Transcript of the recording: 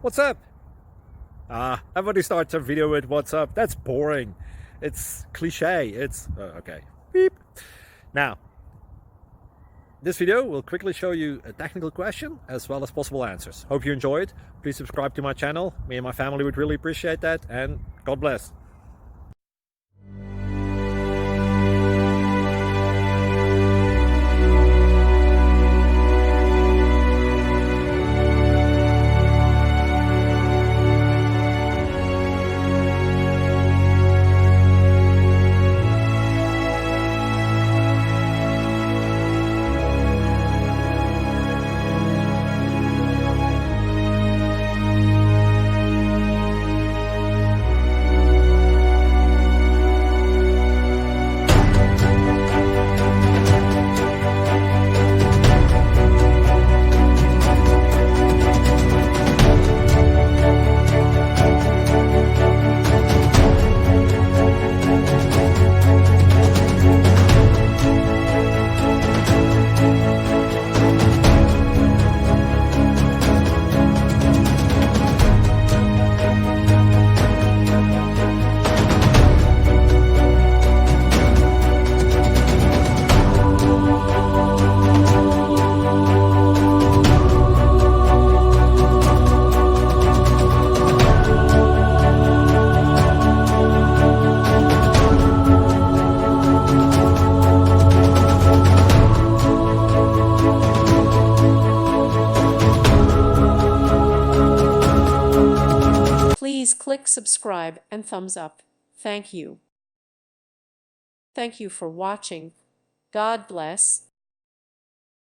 What's up? Everybody starts a video with what's up. That's boring. It's cliche. It's okay. Beep. Now, this video will quickly show you a technical question as well as possible answers. Hope you enjoy it. Please subscribe to my channel. Me and my family would really appreciate that, and God bless. Please click subscribe and thumbs up. Thank you. Thank you for watching. God bless.